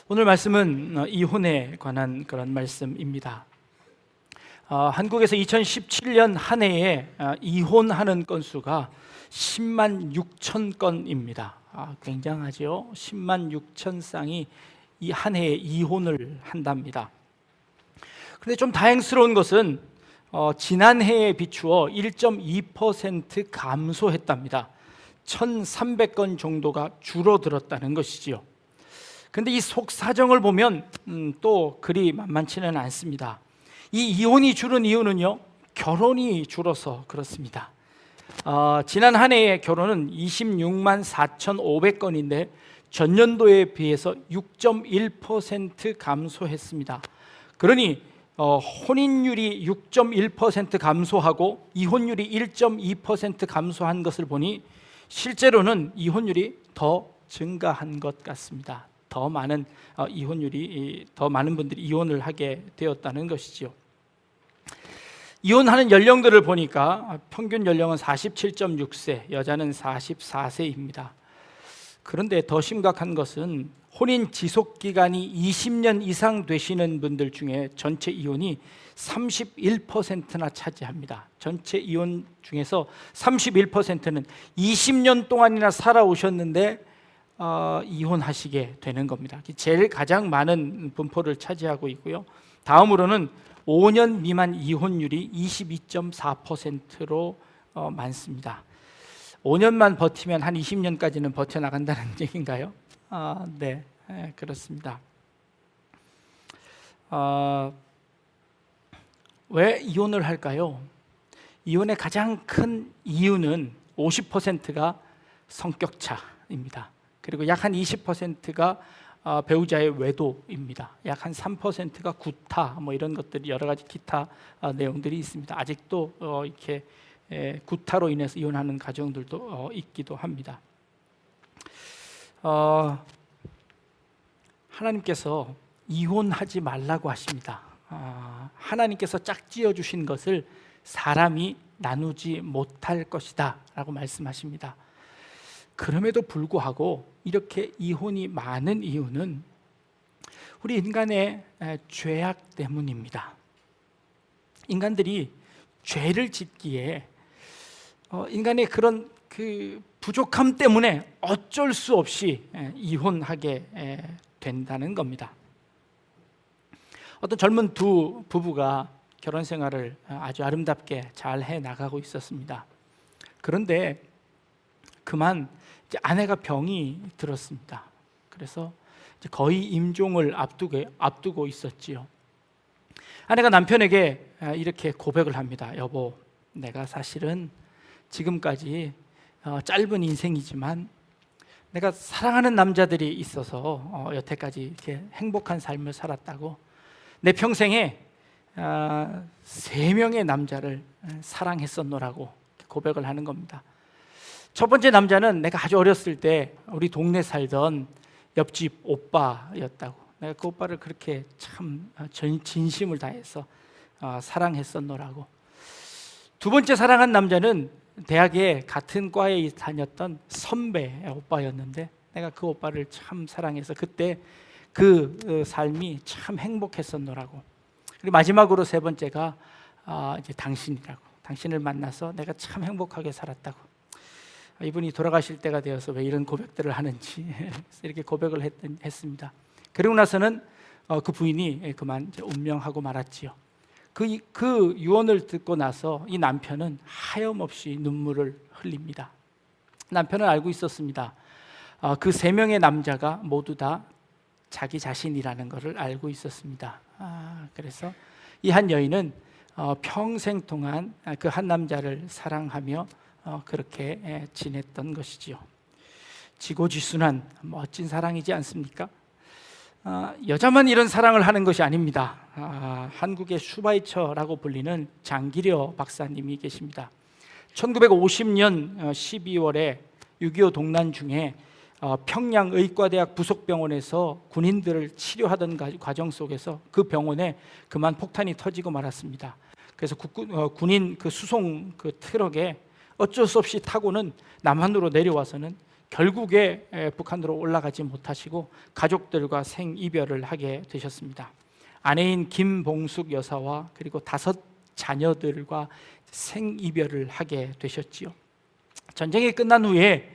오늘 말씀은 이혼에 관한 그런 말씀입니다. 한국에서 2017년 한 해에 이혼하는 건수가 10만 6천 건입니다. 굉장하죠. 10만 6천 쌍이 이 한 해에 이혼을 한답니다. 그런데 좀 다행스러운 것은 지난해에 비추어 1.2% 감소했답니다. 1,300건 정도가 줄어들었다는 것이지요. 그런데 이 속사정을 보면 또 그리 만만치는 않습니다. 이 이혼이 줄은 이유는요, 결혼이 줄어서 그렇습니다. 지난 한 해의 결혼은 26만 4,500건인데 전년도에 비해서 6.1% 감소했습니다. 그러니 혼인율이 6.1% 감소하고 이혼율이 1.2% 감소한 것을 보니 실제로는 이혼율이 더 증가한 것 같습니다. 더 많은 분들이 이혼을 하게 되었다는 것이지요. 이혼하는 연령들을 보니까 평균 연령은 47.6세, 여자는 44세입니다. 그런데 더 심각한 것은 혼인 지속 기간이 20년 이상 되시는 분들 중에 전체 이혼이 31%나 차지합니다. 전체 이혼 중에서 31%는 20년 동안이나 살아오셨는데 이혼하시게 되는 겁니다. 제일 가장 많은 분포를 차지하고 있고요. 다음으로는 5년 미만 이혼율이 22.4%로 많습니다. 5년만 버티면 한 20년까지는 버텨나간다는 얘기인가요? 네, 그렇습니다. 왜 이혼을 할까요? 이혼의 가장 큰 이유는 50%가 성격차입니다. 그리고 약 한 20%가 배우자의 외도입니다. 약 한 3%가 구타, 이런 것들이 여러 가지 기타 내용들이 있습니다. 아직도 이렇게 구타로 인해서 이혼하는 가정들도 있기도 합니다. 하나님께서 이혼하지 말라고 하십니다. 하나님께서 짝지어 주신 것을 사람이 나누지 못할 것이다 라고 말씀하십니다. 그럼에도 불구하고 이렇게 이혼이 많은 이유는 우리 인간의 죄악 때문입니다. 인간들이 죄를 짓기에 인간의 그런 그 부족함 때문에 어쩔 수 없이 이혼하게 된다는 겁니다. 어떤 젊은 두 부부가 결혼 생활을 아주 아름답게 잘 해 나가고 있었습니다. 그런데 그만 이제 아내가 병이 들었습니다. 그래서 이제 거의 임종을 앞두고 있었지요. 아내가 남편에게 이렇게 고백을 합니다. 여보, 내가 사실은 지금까지 짧은 인생이지만 내가 사랑하는 남자들이 있어서 여태까지 이렇게 행복한 삶을 살았다고, 내 평생에 3명의 남자를 사랑했었노라고 고백을 하는 겁니다. 첫 번째 남자는 내가 아주 어렸을 때 우리 동네 살던 옆집 오빠였다고, 내가 그 오빠를 그렇게 참 진심을 다해서 사랑했었노라고. 두 번째 사랑한 남자는 대학에 같은 과에 다녔던 선배 오빠였는데 내가 그 오빠를 참 사랑해서 그때 그 삶이 참 행복했었노라고. 그리고 마지막으로 세 번째가 이제 당신이라고, 당신을 만나서 내가 참 행복하게 살았다고. 이분이 돌아가실 때가 되어서 왜 이런 고백들을 하는지 이렇게 고백을 했습니다. 그리고 나서는 그 부인이 그만 이제 운명하고 말았지요. 그 유언을 듣고 나서 이 남편은 하염없이 눈물을 흘립니다. 남편은 알고 있었습니다. 그 3명의 남자가 모두 다 자기 자신이라는 것을 알고 있었습니다. 그래서 이 한 여인은 평생 동안 그 한 남자를 사랑하며 그렇게 지냈던 것이지요. 지고지순한 멋진 사랑이지 않습니까? 여자만 이런 사랑을 하는 것이 아닙니다. 한국의 슈바이처라고 불리는 장기려 박사님이 계십니다. 1950년 12월에 6.25 동란 중에 평양 의과대학 부속병원에서 군인들을 치료하던 과정 속에서 그 병원에 그만 폭탄이 터지고 말았습니다. 그래서 군인 그 수송 그 트럭에 어쩔 수 없이 타고는 남한으로 내려와서는 결국에 북한으로 올라가지 못하시고 가족들과 생이별을 하게 되셨습니다. 아내인 김봉숙 여사와 그리고 5 자녀들과 생이별을 하게 되셨지요. 전쟁이 끝난 후에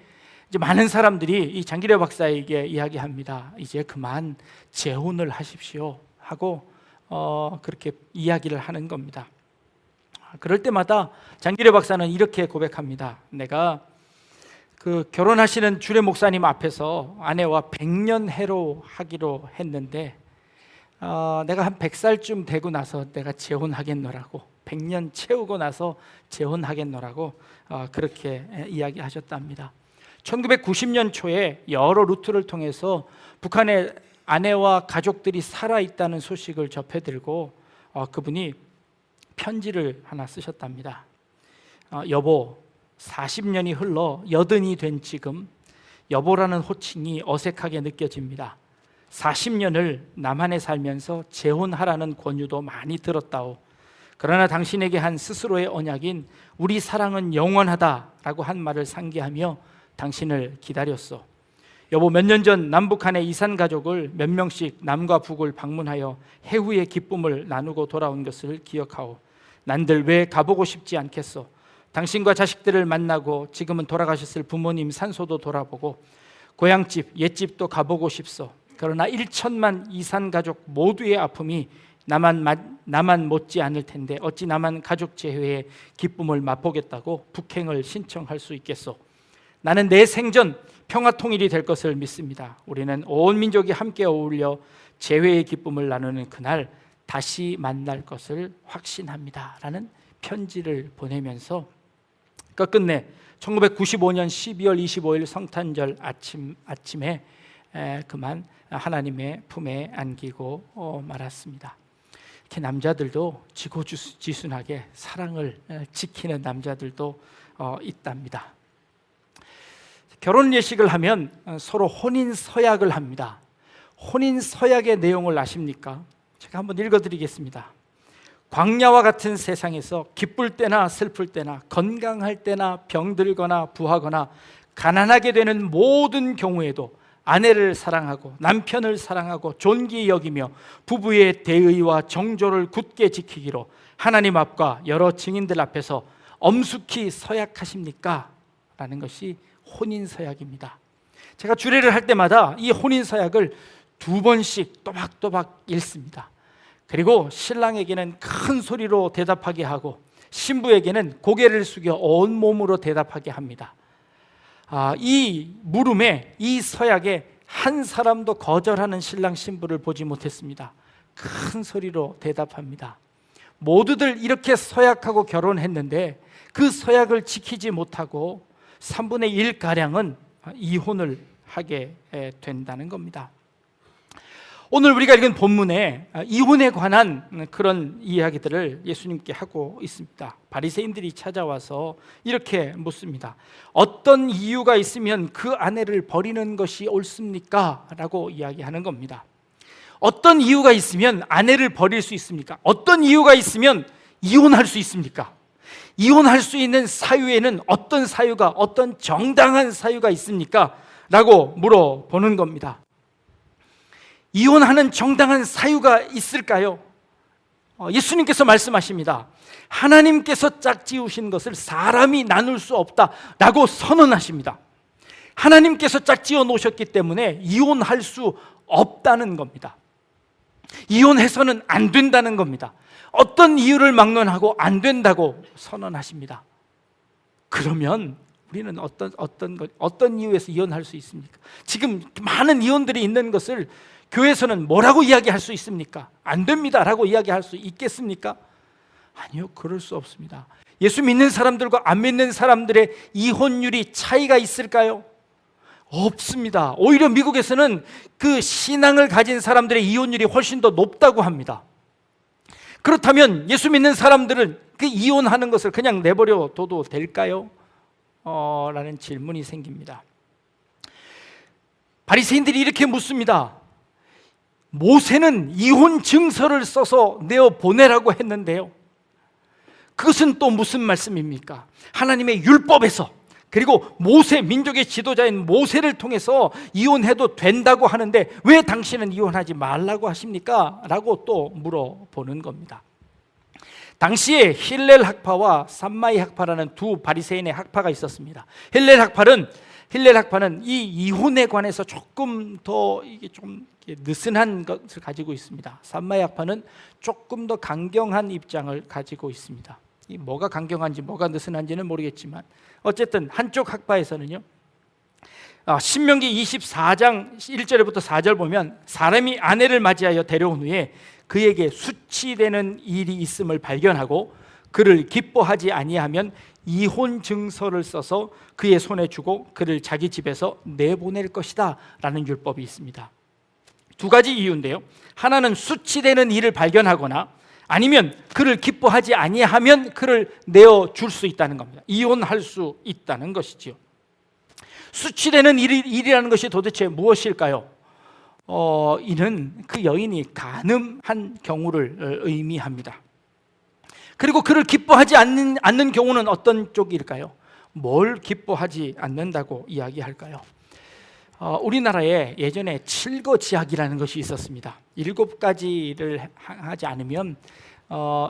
이제 많은 사람들이 이 장기려 박사에게 이야기합니다. 이제 그만 재혼을 하십시오 하고 그렇게 이야기를 하는 겁니다. 그럴 때마다 장기려 박사는 이렇게 고백합니다. 내가 그 결혼하시는 주례 목사님 앞에서 아내와 100년 해로 하기로 했는데 내가 한 100살쯤 되고 나서 내가 재혼하겠노라고, 100년 채우고 나서 재혼하겠노라고 그렇게 이야기하셨답니다. 1990년 초에 여러 루트를 통해서 북한의 아내와 가족들이 살아있다는 소식을 접해들고 그분이 편지를 하나 쓰셨답니다. 여보, 40년이 흘러 80이 된 지금 여보라는 호칭이 어색하게 느껴집니다. 40년을 남한에 살면서 재혼하라는 권유도 많이 들었다오. 그러나 당신에게 한 스스로의 언약인 우리 사랑은 영원하다라고 한 말을 상기하며 당신을 기다렸소. 여보, 몇 년 전 남북한의 이산 가족을 몇 명씩 남과 북을 방문하여 해후의 기쁨을 나누고 돌아온 것을 기억하오. 난들 왜 가보고 싶지 않겠소. 당신과 자식들을 만나고 지금은 돌아가셨을 부모님 산소도 돌아보고 고향집, 옛집도 가보고 싶소. 그러나 1천만 이산 가족 모두의 아픔이 나만 못지 않을 텐데 어찌 나만 가족 재회의 기쁨을 맛보겠다고 북행을 신청할 수 있겠소. 나는 내 생전 평화 통일이 될 것을 믿습니다. 우리는 온 민족이 함께 어울려 재회의 기쁨을 나누는 그날 다시 만날 것을 확신합니다 라는 편지를 보내면서 끝내 1995년 12월 25일 성탄절 아침에 그만 하나님의 품에 안기고 말았습니다. 이렇게 남자들도 지고지순하게 사랑을 지키는 남자들도 있답니다. 결혼 예식을 하면 서로 혼인 서약을 합니다. 혼인 서약의 내용을 아십니까? 제가 한번 읽어드리겠습니다. 광야와 같은 세상에서 기쁠 때나 슬플 때나 건강할 때나 병들거나 부하거나 가난하게 되는 모든 경우에도 아내를 사랑하고 남편을 사랑하고 존귀히 여기며 부부의 대의와 정조를 굳게 지키기로 하나님 앞과 여러 증인들 앞에서 엄숙히 서약하십니까? 라는 것이 혼인서약입니다. 제가 주례를 할 때마다 이 혼인서약을 2번씩 또박또박 읽습니다. 그리고 신랑에게는 큰 소리로 대답하게 하고 신부에게는 고개를 숙여 온몸으로 대답하게 합니다. 이 물음에, 이 서약에 한 사람도 거절하는 신랑 신부를 보지 못했습니다. 큰 소리로 대답합니다. 모두들 이렇게 서약하고 결혼했는데 그 서약을 지키지 못하고 3분의 1가량은 이혼을 하게 된다는 겁니다. 오늘 우리가 읽은 본문에 이혼에 관한 그런 이야기들을 예수님께 하고 있습니다. 바리새인들이 찾아와서 이렇게 묻습니다. 어떤 이유가 있으면 그 아내를 버리는 것이 옳습니까? 라고 이야기하는 겁니다. 어떤 이유가 있으면 아내를 버릴 수 있습니까? 어떤 이유가 있으면 이혼할 수 있습니까? 이혼할 수 있는 사유에는 어떤 사유가, 어떤 정당한 사유가 있습니까? 라고 물어보는 겁니다. 이혼하는 정당한 사유가 있을까요? 예수님께서 말씀하십니다. 하나님께서 짝지으신 것을 사람이 나눌 수 없다라고 선언하십니다. 하나님께서 짝지어 놓으셨기 때문에 이혼할 수 없다는 겁니다. 이혼해서는 안 된다는 겁니다. 어떤 이유를 막론하고 안 된다고 선언하십니다. 그러면 우리는 어떤 이유에서 이혼할 수 있습니까? 지금 많은 이혼들이 있는 것을 교회에서는 뭐라고 이야기할 수 있습니까? 안 됩니다 라고 이야기할 수 있겠습니까? 아니요, 그럴 수 없습니다. 예수 믿는 사람들과 안 믿는 사람들의 이혼율이 차이가 있을까요? 없습니다. 오히려 미국에서는 그 신앙을 가진 사람들의 이혼율이 훨씬 더 높다고 합니다. 그렇다면 예수 믿는 사람들은 그 이혼하는 것을 그냥 내버려 둬도 될까요? 라는 질문이 생깁니다. 바리새인들이 이렇게 묻습니다. 모세는 이혼 증서를 써서 내어 보내라고 했는데요, 그것은 또 무슨 말씀입니까? 하나님의 율법에서 그리고 모세, 민족의 지도자인 모세를 통해서 이혼해도 된다고 하는데 왜 당신은 이혼하지 말라고 하십니까? 라고 또 물어보는 겁니다. 당시에 힐렐 학파와 삼마이 학파라는 두 바리새인의 학파가 있었습니다. 힐렐 학파는 이 이혼에 관해서 조금 더 이게 좀 느슨한 것을 가지고 있습니다. 삼마이 학파는 조금 더 강경한 입장을 가지고 있습니다. 이 뭐가 강경한지 뭐가 느슨한지는 모르겠지만 어쨌든 한쪽 학파에서는요, 신명기 24장 1절부터 4절 보면 사람이 아내를 맞이하여 데려온 후에 그에게 수치되는 일이 있음을 발견하고 그를 기뻐하지 아니하면 이혼 증서를 써서 그의 손에 주고 그를 자기 집에서 내보낼 것이다 라는 율법이 있습니다. 두 가지 이유인데요, 하나는 수치되는 일을 발견하거나 아니면 그를 기뻐하지 아니하면 그를 내어줄 수 있다는 겁니다. 이혼할 수 있다는 것이지요. 수치되는 일이라는 것이 도대체 무엇일까요? 이는 그 여인이 간음한 경우를 의미합니다. 그리고 그를 기뻐하지 않는 경우는 어떤 쪽일까요? 뭘 기뻐하지 않는다고 이야기할까요? 우리나라에 예전에 칠거지약이라는 것이 있었습니다. 7가지를 하지 않으면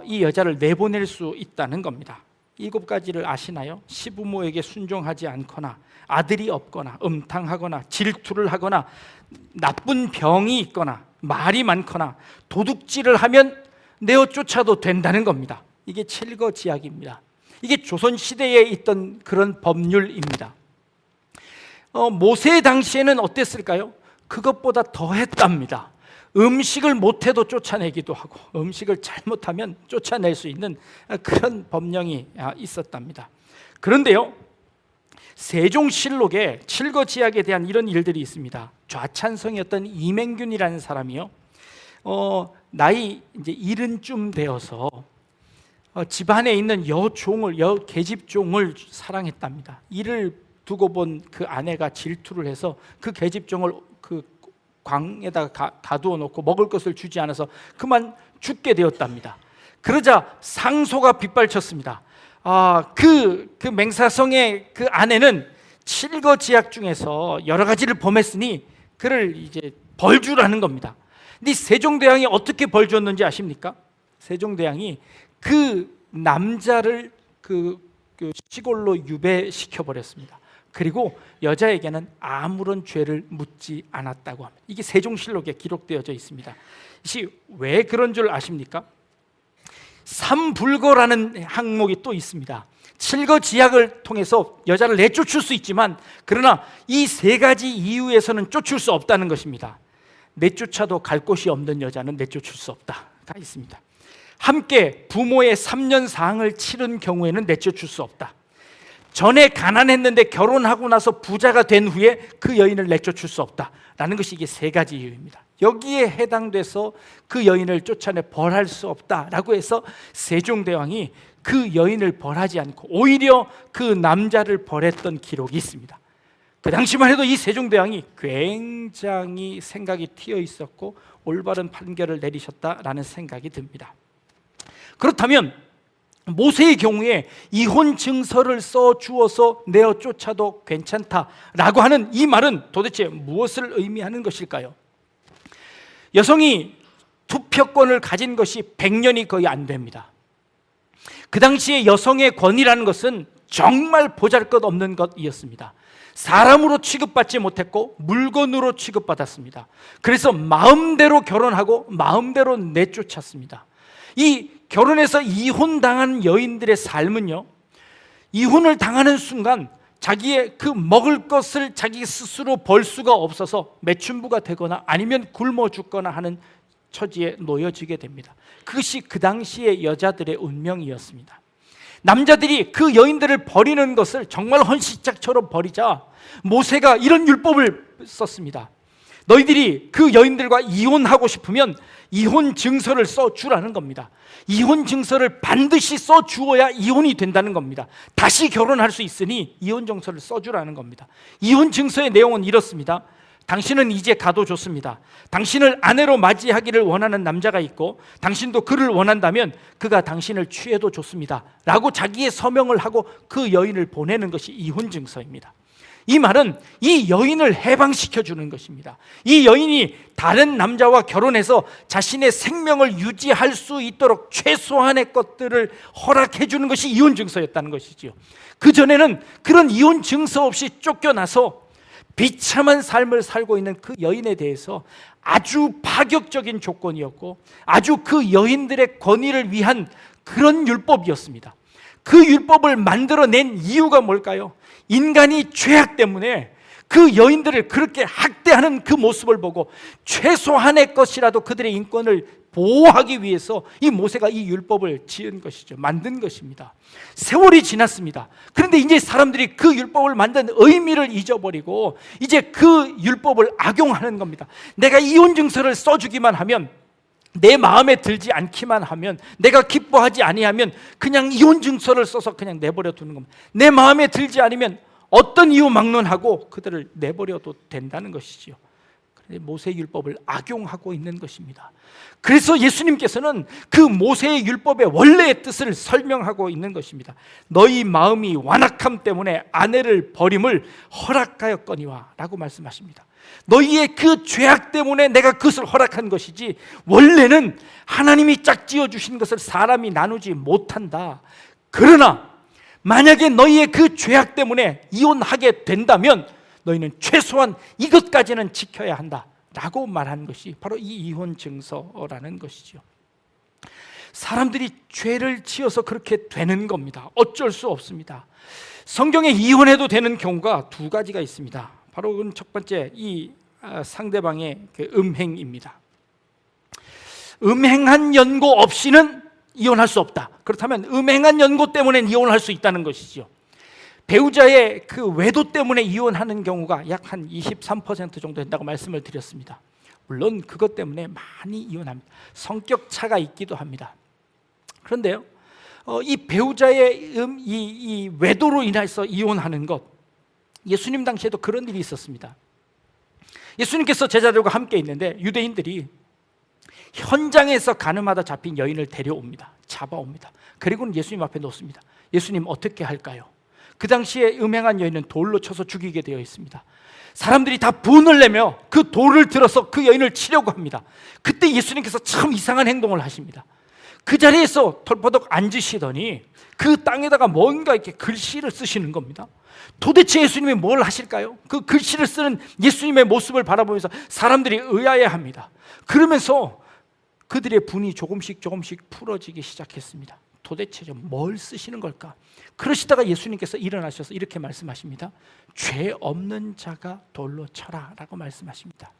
이 여자를 내보낼 수 있다는 겁니다. 7가지를 아시나요? 시부모에게 순종하지 않거나, 아들이 없거나, 음탕하거나, 질투를 하거나, 나쁜 병이 있거나, 말이 많거나, 도둑질을 하면 내어 쫓아도 된다는 겁니다. 이게 칠거지약입니다. 이게 조선시대에 있던 그런 법률입니다. 모세 당시에는 어땠을까요? 그것보다 더 했답니다. 음식을 못해도 쫓아내기도 하고 음식을 잘못하면 쫓아낼 수 있는 그런 법령이 있었답니다. 그런데요, 세종실록에 칠거지약에 대한 이런 일들이 있습니다. 좌찬성이었던 이맹균이라는 사람이요, 나이 이제 70쯤 되어서 집안에 있는 계집종을 사랑했답니다. 이를 두고 본 그 아내가 질투를 해서 그 계집종을 그 광에다가 가두어 놓고 먹을 것을 주지 않아서 그만 죽게 되었답니다. 그러자 상소가 빗발쳤습니다. 그 맹사성의 그 아내는 칠거지약 중에서 여러 가지를 범했으니 그를 이제 벌 주라는 겁니다. 근데 세종대왕이 어떻게 벌 줬는지 아십니까? 세종대왕이 그 남자를 그 시골로 유배시켜 버렸습니다. 그리고 여자에게는 아무런 죄를 묻지 않았다고 합니다. 이게 세종실록에 기록되어져 있습니다. 이것이 왜 그런 줄 아십니까? 삼불거라는 항목이 또 있습니다. 칠거지약을 통해서 여자를 내쫓을 수 있지만 그러나 이 3가지 이유에서는 쫓을 수 없다는 것입니다. 내쫓아도 갈 곳이 없는 여자는 내쫓을 수 없다가 있습니다. 함께 부모의 3년 상을 치른 경우에는 내쫓을 수 없다. 전에 가난했는데 결혼하고 나서 부자가 된 후에 그 여인을 내쫓을 수 없다라는 것이 이게 3가지 이유입니다. 여기에 해당돼서 그 여인을 쫓아내 벌할 수 없다라고 해서 세종대왕이 그 여인을 벌하지 않고 오히려 그 남자를 벌했던 기록이 있습니다. 그 당시만 해도 이 세종대왕이 굉장히 생각이 튀어 있었고 올바른 판결을 내리셨다라는 생각이 듭니다. 그렇다면 모세의 경우에 이혼 증서를 써 주어서 내어 쫓아도 괜찮다라고 하는 이 말은 도대체 무엇을 의미하는 것일까요? 여성이 투표권을 가진 것이 100년이 거의 안 됩니다. 그 당시에 여성의 권위라는 것은 정말 보잘것없는 것이었습니다. 사람으로 취급받지 못했고 물건으로 취급받았습니다. 그래서 마음대로 결혼하고 마음대로 내쫓았습니다. 이 결혼해서 이혼당한 여인들의 삶은요, 이혼을 당하는 순간 자기의 그 먹을 것을 자기 스스로 벌 수가 없어서 매춘부가 되거나 아니면 굶어 죽거나 하는 처지에 놓여지게 됩니다. 그것이 그 당시의 여자들의 운명이었습니다. 남자들이 그 여인들을 버리는 것을 정말 헌시짝처럼 버리자 모세가 이런 율법을 썼습니다. 너희들이 그 여인들과 이혼하고 싶으면 이혼 증서를 써주라는 겁니다. 이혼 증서를 반드시 써주어야 이혼이 된다는 겁니다. 다시 결혼할 수 있으니 이혼 증서를 써주라는 겁니다. 이혼 증서의 내용은 이렇습니다. 당신은 이제 가도 좋습니다. 당신을 아내로 맞이하기를 원하는 남자가 있고 당신도 그를 원한다면 그가 당신을 취해도 좋습니다 라고 자기의 서명을 하고 그 여인을 보내는 것이 이혼 증서입니다. 이 말은 이 여인을 해방시켜 주는 것입니다. 이 여인이 다른 남자와 결혼해서 자신의 생명을 유지할 수 있도록 최소한의 것들을 허락해 주는 것이 이혼 증서였다는 것이지요. 그전에는 그런 이혼 증서 없이 쫓겨나서 비참한 삶을 살고 있는 그 여인에 대해서 아주 파격적인 조건이었고 아주 그 여인들의 권위를 위한 그런 율법이었습니다. 그 율법을 만들어낸 이유가 뭘까요? 인간이 죄악 때문에 그 여인들을 그렇게 학대하는 그 모습을 보고 최소한의 것이라도 그들의 인권을 보호하기 위해서 이 모세가 이 율법을 지은 것이죠. 만든 것입니다. 세월이 지났습니다. 그런데 이제 사람들이 그 율법을 만든 의미를 잊어버리고 이제 그 율법을 악용하는 겁니다. 내가 이혼 증서를 써주기만 하면, 내 마음에 들지 않기만 하면, 내가 기뻐하지 아니하면 그냥 이혼 증서를 써서 그냥 내버려 두는 겁니다. 내 마음에 들지 않으면 어떤 이유 막론하고 그들을 내버려도 된다는 것이지요. 모세의 율법을 악용하고 있는 것입니다. 그래서 예수님께서는 그 모세의 율법의 원래의 뜻을 설명하고 있는 것입니다. 너희 마음이 완악함 때문에 아내를 버림을 허락하였거니와 라고 말씀하십니다. 너희의 그 죄악 때문에 내가 그것을 허락한 것이지 원래는 하나님이 짝지어 주신 것을 사람이 나누지 못한다. 그러나 만약에 너희의 그 죄악 때문에 이혼하게 된다면 너희는 최소한 이것까지는 지켜야 한다 라고 말한 것이 바로 이 이혼 증서라는 것이죠. 사람들이 죄를 지어서 그렇게 되는 겁니다. 어쩔 수 없습니다. 성경에 이혼해도 되는 경우가 두 가지가 있습니다. 바로 그건 첫 번째, 이 상대방의 그 음행입니다. 음행한 연고 없이는 이혼할 수 없다. 그렇다면 음행한 연고 때문에 이혼할 수 있다는 것이죠. 배우자의 그 외도 때문에 이혼하는 경우가 약 한 23% 정도 된다고 말씀을 드렸습니다. 물론 그것 때문에 많이 이혼합니다. 성격 차가 있기도 합니다. 그런데요, 이 배우자의 이 외도로 인해서 이혼하는 것, 예수님 당시에도 그런 일이 있었습니다. 예수님께서 제자들과 함께 있는데 유대인들이 현장에서 가늠하다 잡힌 여인을 데려옵니다. 잡아옵니다. 그리고는 예수님 앞에 놓습니다. 예수님 어떻게 할까요? 그 당시에 음행한 여인은 돌로 쳐서 죽이게 되어 있습니다. 사람들이 다 분을 내며 그 돌을 들어서 그 여인을 치려고 합니다. 그때 예수님께서 참 이상한 행동을 하십니다. 그 자리에서 털퍼덕 앉으시더니 그 땅에다가 뭔가 이렇게 글씨를 쓰시는 겁니다. 도대체 예수님이 뭘 하실까요? 그 글씨를 쓰는 예수님의 모습을 바라보면서 사람들이 의아해합니다. 그러면서 그들의 분이 조금씩 풀어지기 시작했습니다. 도대체 좀 뭘 쓰시는 걸까? 그러시다가 예수님께서 일어나셔서 이렇게 말씀하십니다. 죄 없는 자가 돌로 쳐라 라고 말씀하십니다.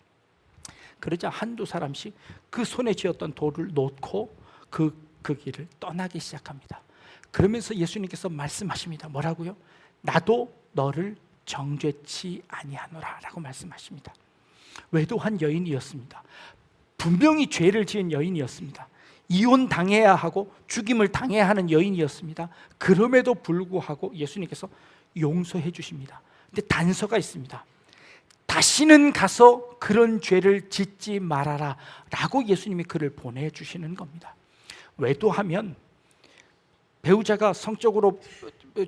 그러자 한두 사람씩 그 손에 쥐었던 돌을 놓고 그 길을 떠나기 시작합니다. 그러면서 예수님께서 말씀하십니다. 뭐라고요? 나도 너를 정죄치 아니하노라 라고 말씀하십니다. 외도한 여인이었습니다. 분명히 죄를 지은 여인이었습니다. 이혼 당해야 하고 죽임을 당해야 하는 여인이었습니다. 그럼에도 불구하고 예수님께서 용서해 주십니다. 근데 단서가 있습니다. 다시는 가서 그런 죄를 짓지 말아라 라고 예수님이 그를 보내주시는 겁니다. 외도하면, 배우자가 성적으로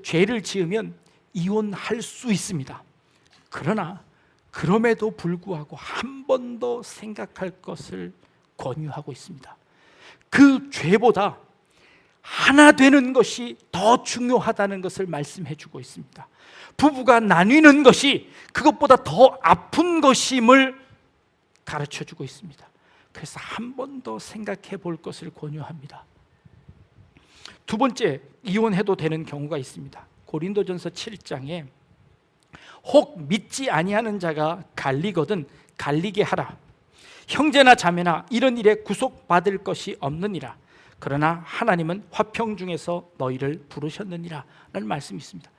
죄를 지으면 이혼할 수 있습니다. 그러나 그럼에도 불구하고 한 번 더 생각할 것을 권유하고 있습니다. 그 죄보다 하나 되는 것이 더 중요하다는 것을 말씀해 주고 있습니다. 부부가 나뉘는 것이 그것보다 더 아픈 것임을 가르쳐 주고 있습니다. 그래서 한 번 더 생각해 볼 것을 권유합니다. 두 번째, 이혼해도 되는 경우가 있습니다. 고린도전서 7장에 혹 믿지 아니하는 자가 갈리거든 갈리게 하라. 형제나 자매나 이런 일에 구속받을 것이 없느니라. 그러나 하나님은 화평 중에서 너희를 부르셨느니라 라는 말씀이 있습니다.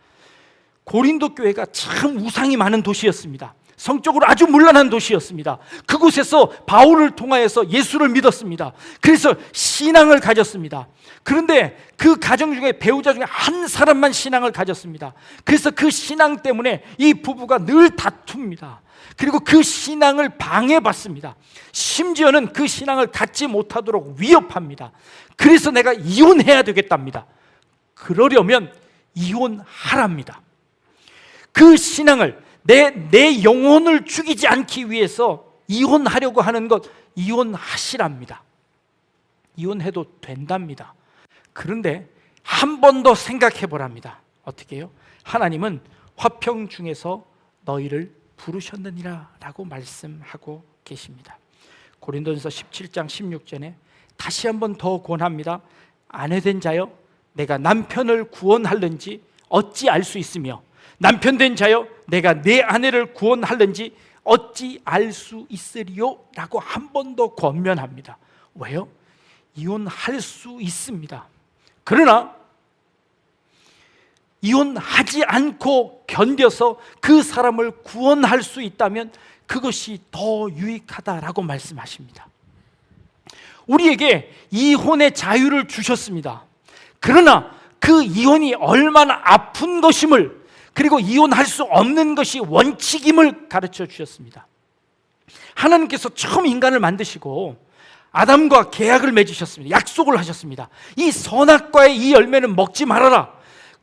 고린도 교회가 참 우상이 많은 도시였습니다. 성적으로 아주 문란한 도시였습니다. 그곳에서 바울을 통하여서 예수를 믿었습니다. 그래서 신앙을 가졌습니다. 그런데 그 가정 중에 배우자 중에 한 사람만 신앙을 가졌습니다. 그래서 그 신앙 때문에 이 부부가 늘 다툽니다. 그리고 그 신앙을 방해받습니다. 심지어는 그 신앙을 갖지 못하도록 위협합니다. 그래서 내가 이혼해야 되겠답니다. 그러려면 이혼하랍니다. 그 신앙을 내 영혼을 죽이지 않기 위해서 이혼하려고 하는 것, 이혼하시랍니다. 이혼해도 된답니다. 그런데 한 번 더 생각해 보랍니다. 어떻게 해요? 하나님은 화평 중에서 너희를 부르셨느니라 라고 말씀하고 계십니다. 고린도전서 17장 16절에 다시 한 번 더 권합니다. 아내된 자여 내가 남편을 구원할는지 어찌 알 수 있으며 남편된 자여 내가 내 아내를 구원할는지 어찌 알 수 있으리요? 라고 한 번 더 권면합니다. 왜요? 이혼할 수 있습니다. 그러나 이혼하지 않고 견뎌서 그 사람을 구원할 수 있다면 그것이 더 유익하다라고 말씀하십니다. 우리에게 이혼의 자유를 주셨습니다. 그러나 그 이혼이 얼마나 아픈 것임을, 그리고 이혼할 수 없는 것이 원칙임을 가르쳐 주셨습니다. 하나님께서 처음 인간을 만드시고 아담과 계약을 맺으셨습니다. 약속을 하셨습니다. 이 선악과의 이 열매는 먹지 말아라.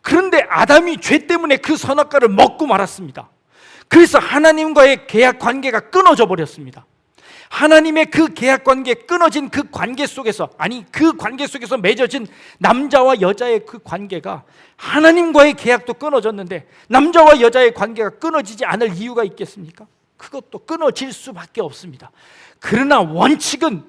그런데 아담이 죄 때문에 그 선악과를 먹고 말았습니다. 그래서 하나님과의 계약 관계가 끊어져 버렸습니다. 하나님의 그 계약 관계, 끊어진 그 관계 속에서, 그 관계 속에서 맺어진 남자와 여자의 그 관계가, 하나님과의 계약도 끊어졌는데 남자와 여자의 관계가 끊어지지 않을 이유가 있겠습니까? 그것도 끊어질 수밖에 없습니다. 그러나 원칙은,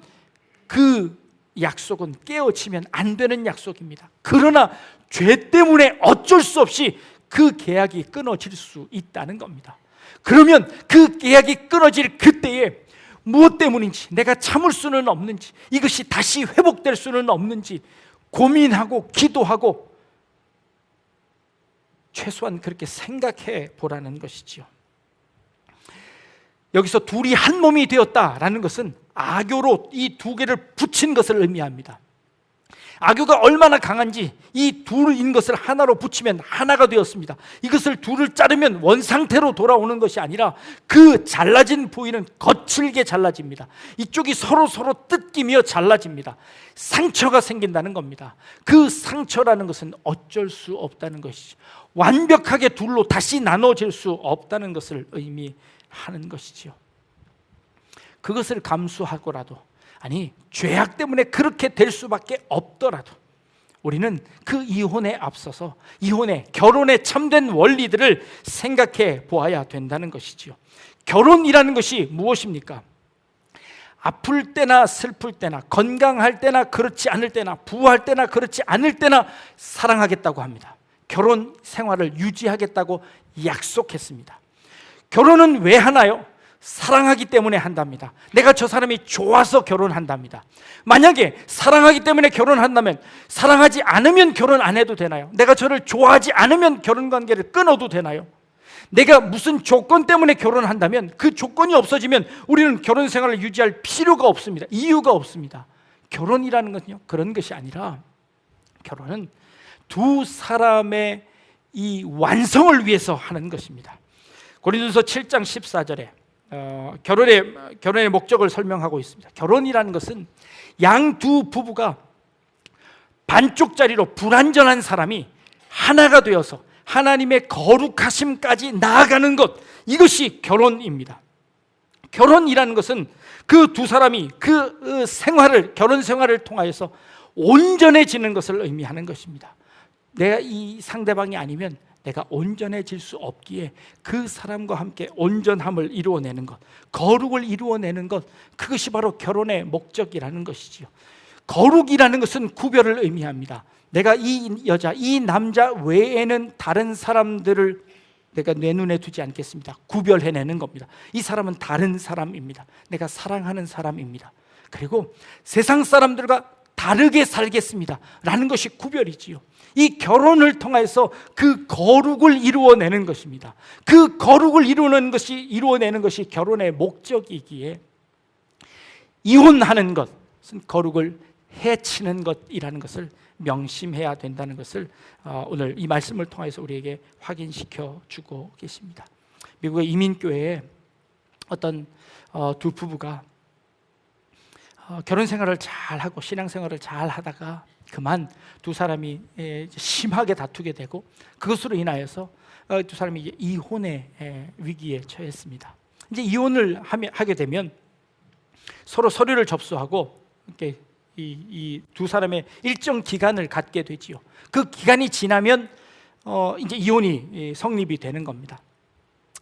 그 약속은 깨어지면 안 되는 약속입니다. 그러나 죄 때문에 어쩔 수 없이 그 계약이 끊어질 수 있다는 겁니다. 그러면 그 계약이 끊어질 그때에 무엇 때문인지, 내가 참을 수는 없는지, 이것이 다시 회복될 수는 없는지 고민하고 기도하고 최소한 그렇게 생각해 보라는 것이지요. 여기서 둘이 한 몸이 되었다라는 것은 악교로 이 두 개를 붙인 것을 의미합니다. 악교가 얼마나 강한지 이 둘인 것을 하나로 붙이면 하나가 되었습니다. 이것을 둘을 자르면 원상태로 돌아오는 것이 아니라 그 잘라진 부위는 거칠게 잘라집니다. 이쪽이 서로 뜯기며 잘라집니다. 상처가 생긴다는 겁니다. 그 상처라는 것은 어쩔 수 없다는 것이죠. 완벽하게 둘로 다시 나눠질 수 없다는 것을 의미하는 것이지요. 그것을 감수하고라도, 죄악 때문에 그렇게 될 수밖에 없더라도 우리는 그 이혼에 앞서서 결혼의 참된 원리들을 생각해 보아야 된다는 것이지요. 결혼이라는 것이 무엇입니까? 아플 때나 슬플 때나, 건강할 때나 그렇지 않을 때나, 부할 때나 그렇지 않을 때나 사랑하겠다고 합니다. 결혼 생활을 유지하겠다고 약속했습니다. 결혼은 왜 하나요? 사랑하기 때문에 한답니다. 내가 저 사람이 좋아서 결혼한답니다. 만약에 사랑하기 때문에 결혼한다면 사랑하지 않으면 결혼 안 해도 되나요? 내가 저를 좋아하지 않으면 결혼관계를 끊어도 되나요? 내가 무슨 조건 때문에 결혼한다면 그 조건이 없어지면 우리는 결혼 생활을 유지할 필요가 없습니다. 이유가 없습니다. 결혼이라는 것은요, 그런 것이 아니라 결혼은 두 사람의 이 완성을 위해서 하는 것입니다. 고린도서 7장 14절에 결혼의 목적을 설명하고 있습니다. 결혼이라는 것은 양 두 부부가 반쪽짜리로 불완전한 사람이 하나가 되어서 하나님의 거룩하심까지 나아가는 것, 이것이 결혼입니다. 결혼이라는 것은 그 두 사람이 그 결혼 생활을 통하여서 온전해지는 것을 의미하는 것입니다. 내가 이 상대방이 아니면 내가 온전해질 수 없기에 그 사람과 함께 온전함을 이루어내는 것, 거룩을 이루어내는 것, 그것이 바로 결혼의 목적이라는 것이지요. 거룩이라는 것은 구별을 의미합니다. 내가 이 여자, 이 남자 외에는 다른 사람들을 내가 내 눈에 두지 않겠습니다. 구별해내는 겁니다. 이 사람은 다른 사람입니다. 내가 사랑하는 사람입니다. 그리고 세상 사람들과 다르게 살겠습니다 라는 것이 구별이지요. 이 결혼을 통해서 그 거룩을 이루어내는 것입니다. 그 거룩을 이루어내는 것이 결혼의 목적이기에 이혼하는 것은 거룩을 해치는 것이라는 것을 명심해야 된다는 것을 오늘 이 말씀을 통해서 우리에게 확인시켜 주고 계십니다. 미국의 이민교회에 어떤 두 부부가 결혼 생활을 잘하고 신앙 생활을 잘 하다가 그만 두 사람이 심하게 다투게 되고 그것으로 인하여서 두 사람이 이제 이혼의 위기에 처했습니다. 이제 이혼을 하게 되면 서로 서류를 접수하고 이렇게 이 두 사람의 일정 기간을 갖게 되지요. 그 기간이 지나면 이제 이혼이 성립이 되는 겁니다.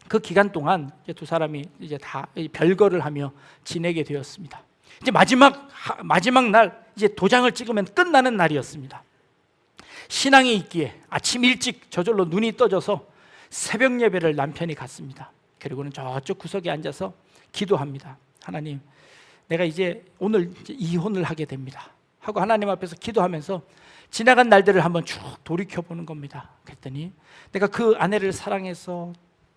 그 기간 동안 이제 두 사람이 이제 다 별거를 하며 지내게 되었습니다. 이제 마지막 날 이제 도장을 찍으면 끝나는 날이었습니다. 신앙이 있기에 아침 일찍 저절로 눈이 떠져서 새벽 예배를 남편이 갔습니다. 그리고는 저쪽 구석에 앉아서 기도합니다. 하나님, 내가 이제 오늘 이혼을 하게 됩니다 하고 하나님 앞에서 기도하면서 지나간 날들을 한번 쭉 돌이켜보는 겁니다. 그랬더니 내가 그 아내를 사랑해서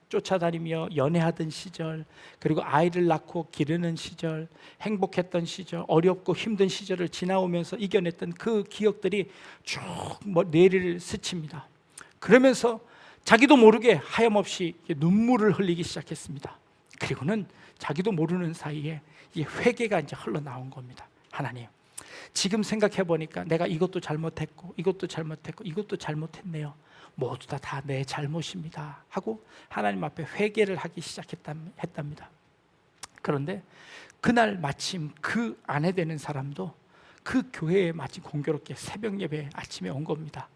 쫓아다니며 연애하던 시절, 그리고 아이를 낳고 기르는 시절, 행복했던 시절, 어렵고 힘든 시절을 지나오면서 이겨냈던 그 기억들이 쭉 뇌리를 스칩니다. 그러면서 자기도 모르게 하염없이 눈물을 흘리기 시작했습니다. 그리고는 자기도 모르는 사이에 이 회개가 이제 흘러나온 겁니다. 하나님, 지금 생각해 보니까 내가 이것도 잘못했고 이것도 잘못했고 이것도 잘못했네요. 모두 다 내 잘못입니다 하고 하나님 앞에 회개를 하기 시작했답니다. 그런데 그날 마침 그 아내 되는 사람도 그 교회에 마치 공교롭게 새벽 예배 아침에 온 겁니다.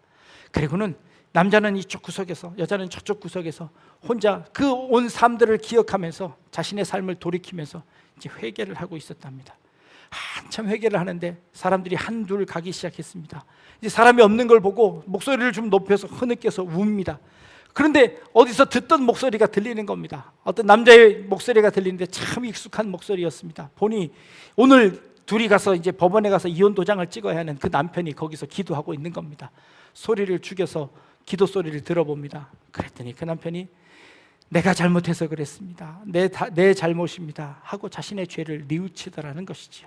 그리고는 남자는 이쪽 구석에서, 여자는 저쪽 구석에서 혼자 그 온 삶들을 기억하면서 자신의 삶을 돌이키면서 이제 회개를 하고 있었답니다. 한참 회개를 하는데 사람들이 한둘 가기 시작했습니다. 이제 사람이 없는 걸 보고 목소리를 좀 높여서 흐느껴서 웁니다. 그런데 어디서 듣던 목소리가 들리는 겁니다. 어떤 남자의 목소리가 들리는데 참 익숙한 목소리였습니다. 보니 오늘 둘이 가서 이제 법원에 가서 이혼 도장을 찍어야 하는 그 남편이 거기서 기도하고 있는 겁니다. 소리를 죽여서 기도 소리를 들어봅니다. 그랬더니 그 남편이 내가 잘못해서 그랬습니다. 내 잘못입니다 하고 자신의 죄를 뉘우치더라는 것이지요.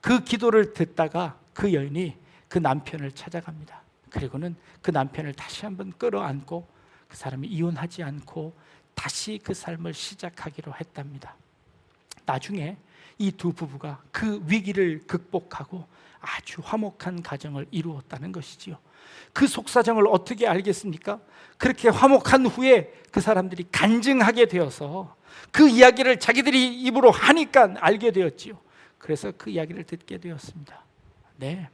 그 기도를 듣다가 그 여인이 그 남편을 찾아갑니다. 그리고는 그 남편을 다시 한번 끌어안고 그 사람이 이혼하지 않고 다시 그 삶을 시작하기로 했답니다. 나중에 이 두 부부가 그 위기를 극복하고 아주 화목한 가정을 이루었다는 것이지요. 그 속사정을 어떻게 알겠습니까? 그렇게 화목한 후에 그 사람들이 간증하게 되어서 그 이야기를 자기들이 입으로 하니까 알게 되었지요. 그래서 그 이야기를 듣게 되었습니다. 네,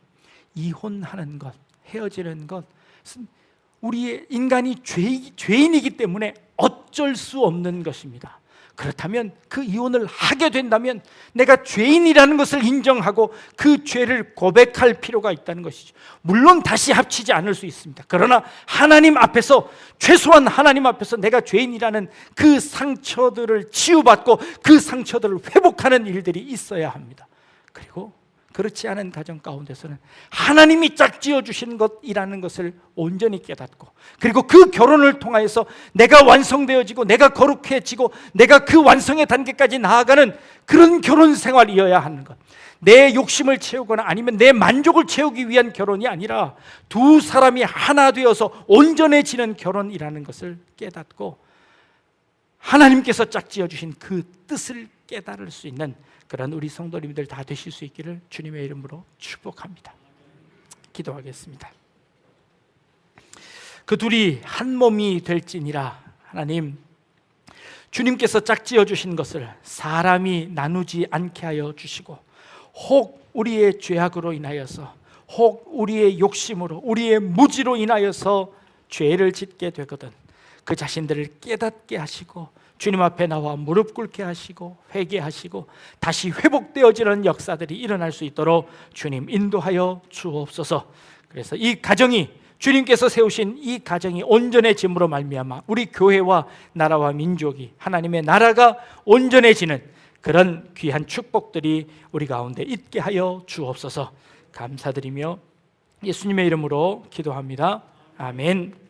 이혼하는 것, 헤어지는 것은 우리의 인간이 죄인이기 때문에 어쩔 수 없는 것입니다. 그렇다면 그 이혼을 하게 된다면 내가 죄인이라는 것을 인정하고 그 죄를 고백할 필요가 있다는 것이죠. 물론 다시 합치지 않을 수 있습니다. 그러나 하나님 앞에서, 최소한 하나님 앞에서 내가 죄인이라는 그 상처들을 치유받고 그 상처들을 회복하는 일들이 있어야 합니다. 그리고 그렇지 않은 가정 가운데서는 하나님이 짝지어 주신 것이라는 것을 온전히 깨닫고, 그리고 그 결혼을 통하여서 내가 완성되어지고 내가 거룩해지고 내가 그 완성의 단계까지 나아가는 그런 결혼 생활이어야 하는 것, 내 욕심을 채우거나 아니면 내 만족을 채우기 위한 결혼이 아니라 두 사람이 하나 되어서 온전해지는 결혼이라는 것을 깨닫고 하나님께서 짝지어 주신 그 뜻을 깨달을 수 있는 그런 우리 성도님들 다 되실 수 있기를 주님의 이름으로 축복합니다. 기도하겠습니다. 그 둘이 한 몸이 될지니라. 하나님, 주님께서 짝지어 주신 것을 사람이 나누지 않게 하여 주시고, 혹 우리의 죄악으로 인하여서, 혹 우리의 욕심으로, 우리의 무지로 인하여서 죄를 짓게 되거든 그 자신들을 깨닫게 하시고 주님 앞에 나와 무릎 꿇게 하시고 회개하시고 다시 회복되어지는 역사들이 일어날 수 있도록 주님 인도하여 주옵소서. 그래서 이 가정이, 주님께서 세우신 이 가정이 온전해짐으로 말미암아 우리 교회와 나라와 민족이, 하나님의 나라가 온전해지는 그런 귀한 축복들이 우리 가운데 있게 하여 주옵소서. 감사드리며 예수님의 이름으로 기도합니다. 아멘.